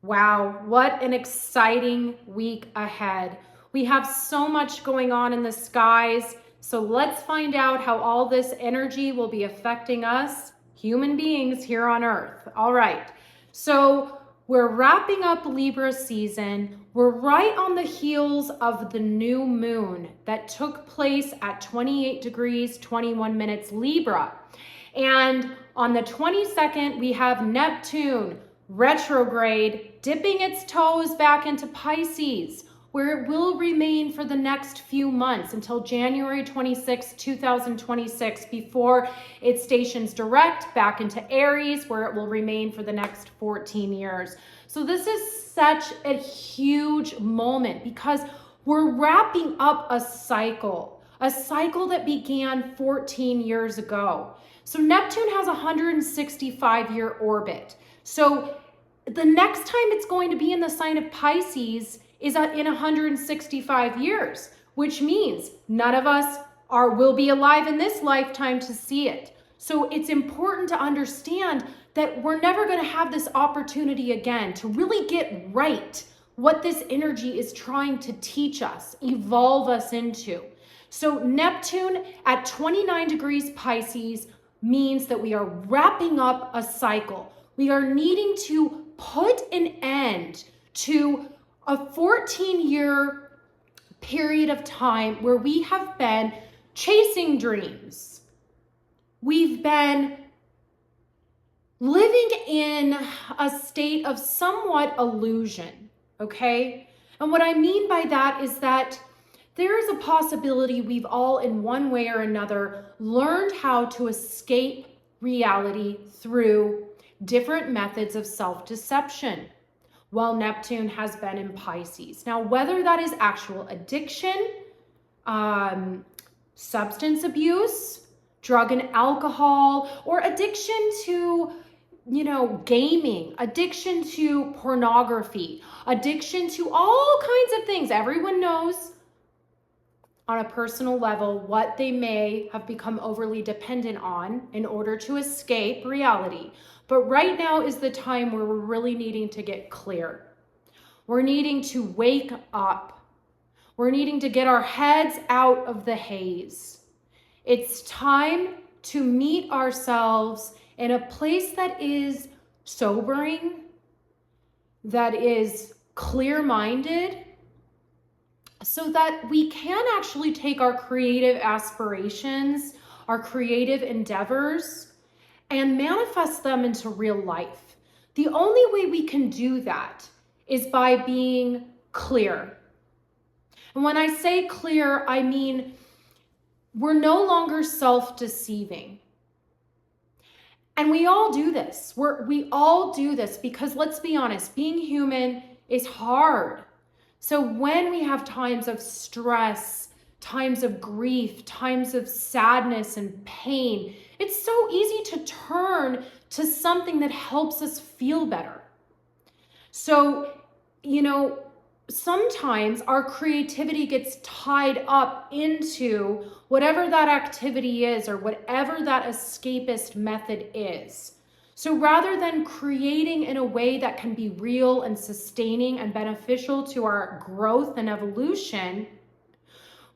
Wow, what an exciting week ahead. We have so much going on in the skies. So let's find out how all this energy will be affecting us, human beings here on Earth. All right. So we're wrapping up Libra season. We're right on the heels of the new moon that took place at 28 degrees, 21 minutes Libra. And on the 22nd, we have Neptune retrograde, dipping its toes back into Pisces, where it will remain for the next few months until January 26, 2026, before it stations direct back into Aries, where it will remain for the next 14 years. So this is such a huge moment because we're wrapping up a cycle that began 14 years ago. So Neptune has a 165-year orbit. So the next time it's going to be in the sign of Pisces is in 165 years, which means none of us will be alive in this lifetime to see it. So it's important to understand that we're never going to have this opportunity again to really get right what this energy is trying to teach us, evolve us into. So Neptune at 29 degrees Pisces means that we are wrapping up a cycle. We are needing to put an end to a 14-year period of time where we have been chasing dreams. We've been living in a state of somewhat illusion, okay? And what I mean by that is that there is a possibility we've all, in one way or another, learned how to escape reality through different methods of self-deception while Neptune has been in Pisces. Now, whether that is actual addiction, substance abuse, drug and alcohol, or addiction to, gaming, addiction to pornography, addiction to all kinds of things. Everyone knows on a personal level what they may have become overly dependent on in order to escape reality. But right now is the time where we're really needing to get clear. We're needing to wake up. We're needing to get our heads out of the haze. It's time to meet ourselves in a place that is sobering, that is clear-minded, so that we can actually take our creative aspirations, our creative endeavors, and manifest them into real life. The only way we can do that is by being clear. And when I say clear, I mean we're no longer self-deceiving. And we all do this. We all do this because, let's be honest, being human is hard. So when we have times of stress, times of grief, times of sadness and pain, it's so easy to turn to something that helps us feel better. So, sometimes our creativity gets tied up into whatever that activity is or whatever that escapist method is. So rather than creating in a way that can be real and sustaining and beneficial to our growth and evolution,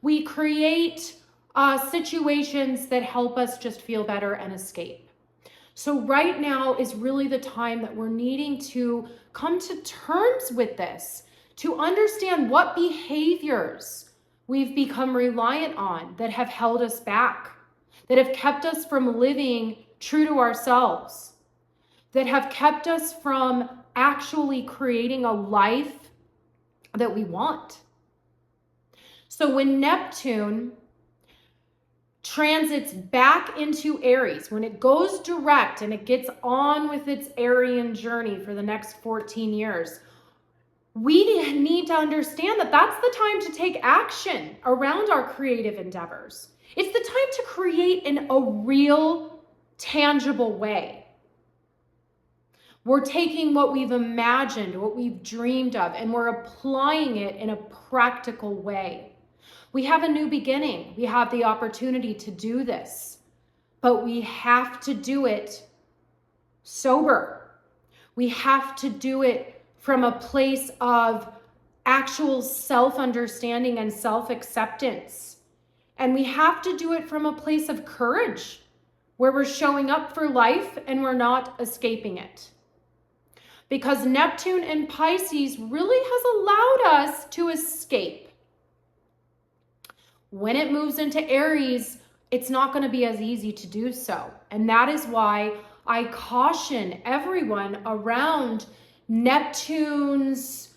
we create situations that help us just feel better and escape. So right now is really the time that we're needing to come to terms with this, to understand what behaviors we've become reliant on that have held us back, that have kept us from living true to ourselves, that have kept us from actually creating a life that we want. So when Neptune transits back into Aries, when it goes direct and it gets on with its Arian journey for the next 14 years, we need to understand that that's the time to take action around our creative endeavors. It's the time to create in a real, tangible way. We're taking what we've imagined, what we've dreamed of, and we're applying it in a practical way. We have a new beginning. We have the opportunity to do this, but we have to do it sober. We have to do it from a place of actual self-understanding and self-acceptance. And we have to do it from a place of courage, where we're showing up for life and we're not escaping it. Because Neptune in Pisces really has allowed us to escape. When it moves into Aries, it's not going to be as easy to do so. And that is why I caution everyone around Neptune's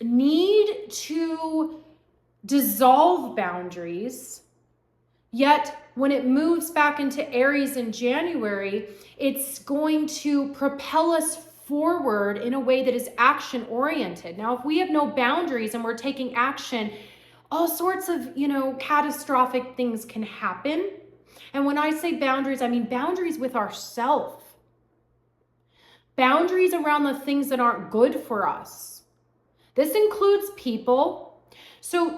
need to dissolve boundaries. Yet when it moves back into Aries in January, it's going to propel us forward in a way that is action oriented. Now, if we have no boundaries and we're taking action, all sorts of, catastrophic things can happen. And when I say boundaries, I mean boundaries with ourselves. Boundaries around the things that aren't good for us. This includes people. So,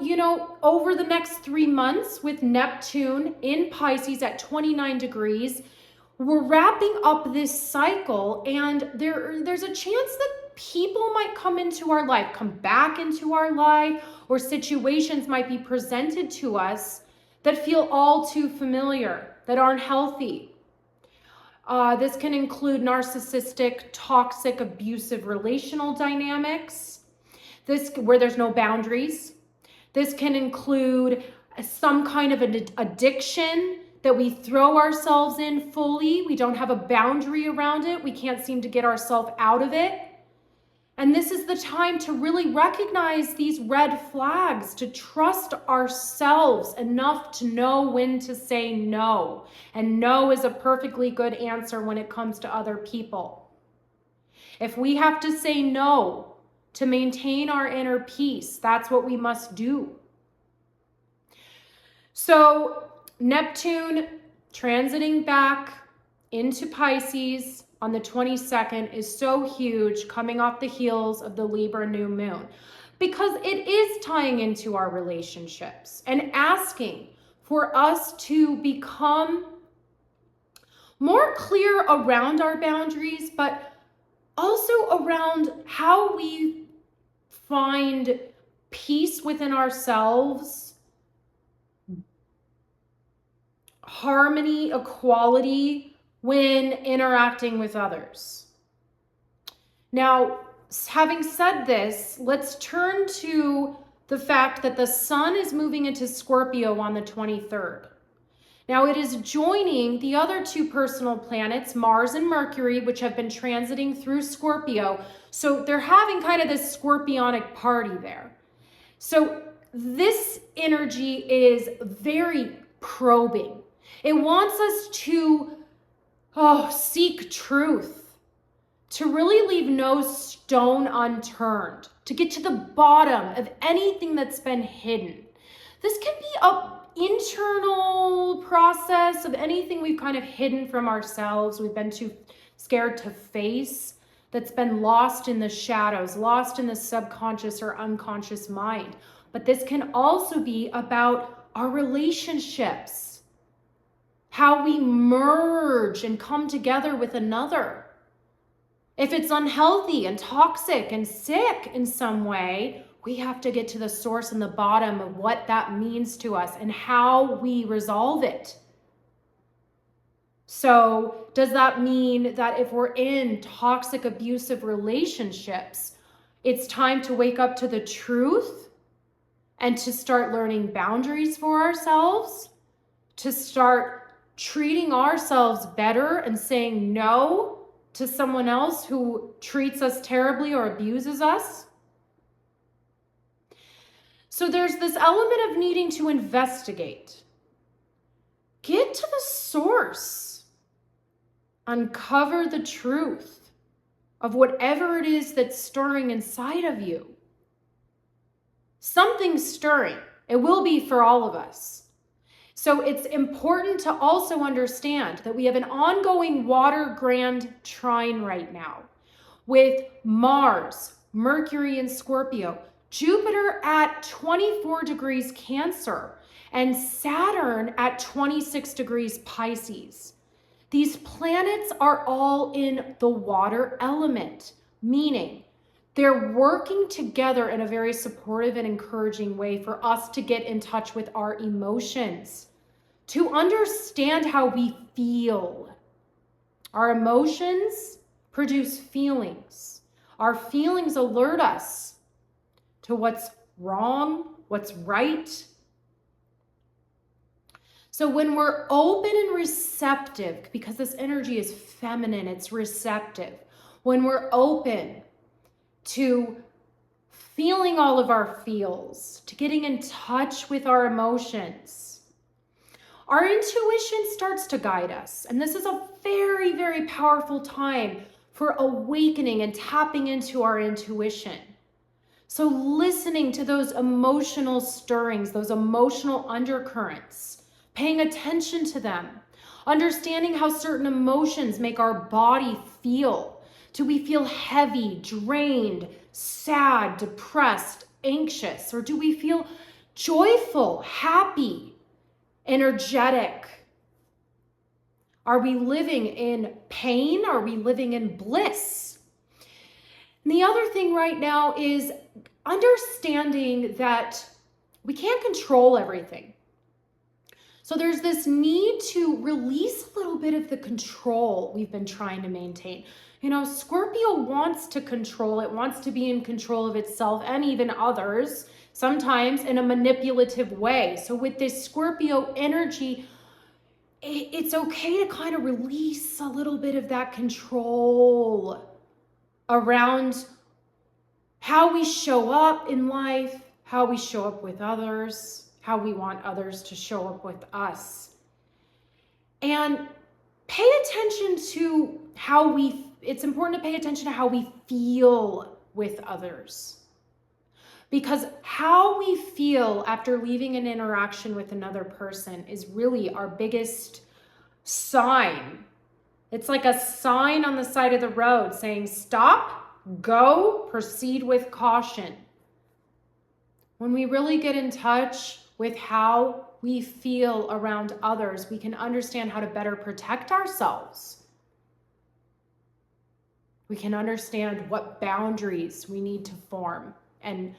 over the next 3 months with Neptune in Pisces at 29 degrees, we're wrapping up this cycle, and there's a chance that people might come into our life, come back into our life, or situations might be presented to us that feel all too familiar, that aren't healthy. This can include narcissistic, toxic, abusive relational dynamics. Where there's no boundaries. This can include some kind of an addiction that we throw ourselves in fully. We don't have a boundary around it. We can't seem to get ourselves out of it. And this is the time to really recognize these red flags, to trust ourselves enough to know when to say no. And no is a perfectly good answer when it comes to other people. If we have to say no to maintain our inner peace, that's what we must do. So Neptune transiting back into Pisces on the 22nd is so huge, coming off the heels of the Libra new moon, because it is tying into our relationships and asking for us to become more clear around our boundaries, but also around how we find peace within ourselves, harmony, equality when interacting with others. Now, having said this, let's turn to the fact that the sun is moving into Scorpio on the 23rd. Now, it is joining the other two personal planets, Mars and Mercury, which have been transiting through Scorpio. So they're having kind of this scorpionic party there. So this energy is very probing. It wants us to seek truth, to really leave no stone unturned, to get to the bottom of anything that's been hidden. This can be an internal process of anything we've kind of hidden from ourselves, we've been too scared to face, that's been lost in the shadows, lost in the subconscious or unconscious mind. But this can also be about our relationships, how we merge and come together with another. If it's unhealthy and toxic and sick in some way, we have to get to the source and the bottom of what that means to us and how we resolve it. So does that mean that if we're in toxic, abusive relationships, it's time to wake up to the truth and to start learning boundaries for ourselves, to start treating ourselves better and saying no to someone else who treats us terribly or abuses us? So there's this element of needing to investigate. Get to the source. Uncover the truth of whatever it is that's stirring inside of you. Something's stirring. It will be for all of us. So it's important to also understand that we have an ongoing water grand trine right now with Mars, Mercury in Scorpio, Jupiter at 24 degrees Cancer, and Saturn at 26 degrees Pisces. These planets are all in the water element. meaning they're working together in a very supportive and encouraging way for us to get in touch with our emotions, to understand how we feel. Our emotions produce feelings. Our feelings alert us to what's wrong, what's right. So when we're open and receptive, because this energy is feminine, it's receptive. When we're open to feeling all of our feels, to getting in touch with our emotions, our intuition starts to guide us. And this is a very, very powerful time for awakening and tapping into our intuition. So listening to those emotional stirrings, those emotional undercurrents, paying attention to them, understanding how certain emotions make our body feel. Do we feel heavy, drained, sad, depressed, anxious? Or do we feel joyful, happy, energetic? Are we living in pain? Are we living in bliss? And the other thing right now is understanding that we can't control everything. So there's this need to release a little bit of the control we've been trying to maintain. You know, Scorpio wants to control, it wants to be in control of itself and even others, sometimes in a manipulative way. So with this Scorpio energy, it's okay to kind of release a little bit of that control around how we show up in life, how we show up with others, how we want others to show up with us. And pay attention to it's important to pay attention to how we feel with others. Because how we feel after leaving an interaction with another person is really our biggest sign. It's like a sign on the side of the road saying, stop, go, proceed with caution. When we really get in touch with how we feel around others, we can understand how to better protect ourselves. We can understand what boundaries we need to form and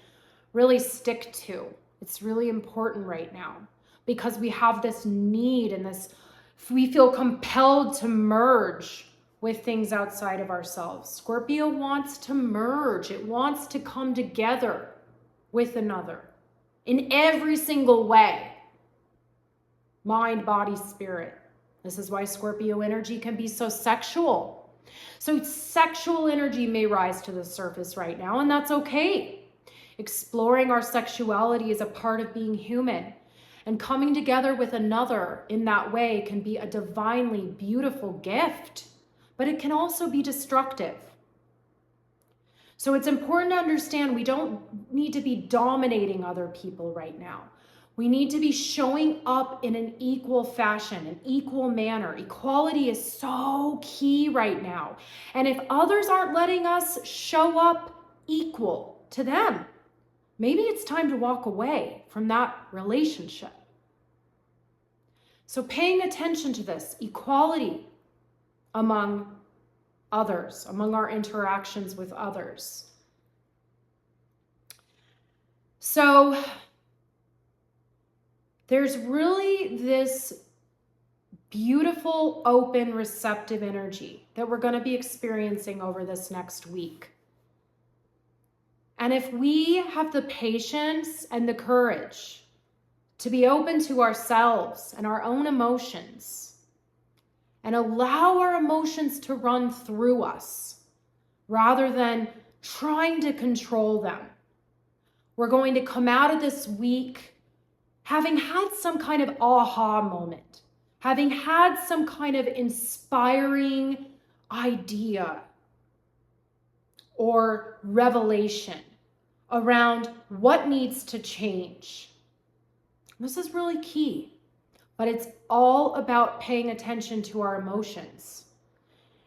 really stick to. It's really important right now because we have this need and we feel compelled to merge with things outside of ourselves. Scorpio wants to merge. It wants to come together with another in every single way. Mind, body, spirit. This is why Scorpio energy can be so sexual. So sexual energy may rise to the surface right now, and that's okay. Exploring our sexuality is a part of being human, and coming together with another in that way can be a divinely beautiful gift, but it can also be destructive. So it's important to understand we don't need to be dominating other people right now. We need to be showing up in an equal fashion, an equal manner. Equality is so key right now. And if others aren't letting us show up equal to them, maybe it's time to walk away from that relationship. So paying attention to this equality among others, among our interactions with others. So there's really this beautiful, open, receptive energy that we're going to be experiencing over this next week. And if we have the patience and the courage to be open to ourselves and our own emotions and allow our emotions to run through us rather than trying to control them, we're going to come out of this week having had some kind of aha moment, having had some kind of inspiring idea or revelation around what needs to change. This is really key, but it's all about paying attention to our emotions.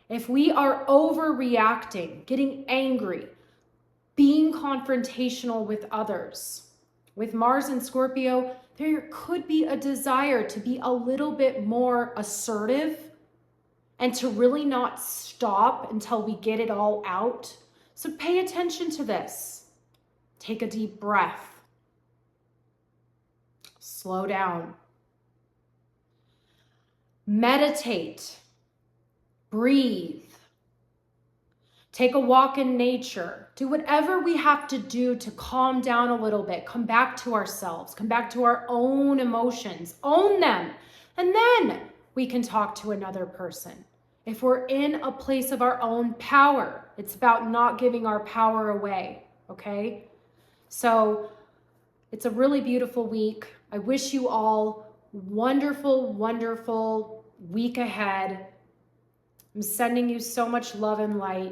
If we are overreacting, getting angry, being confrontational with others, with Mars and Scorpio, there could be a desire to be a little bit more assertive and to really not stop until we get it all out. So pay attention to this. Take a deep breath. Slow down. Meditate. Breathe. Take a walk in nature. Do whatever we have to do to calm down a little bit. Come back to ourselves. Come back to our own emotions. Own them. And then we can talk to another person. If we're in a place of our own power, it's about not giving our power away, okay? So it's a really beautiful week. I wish you all wonderful, wonderful week ahead. I'm sending you so much love and light.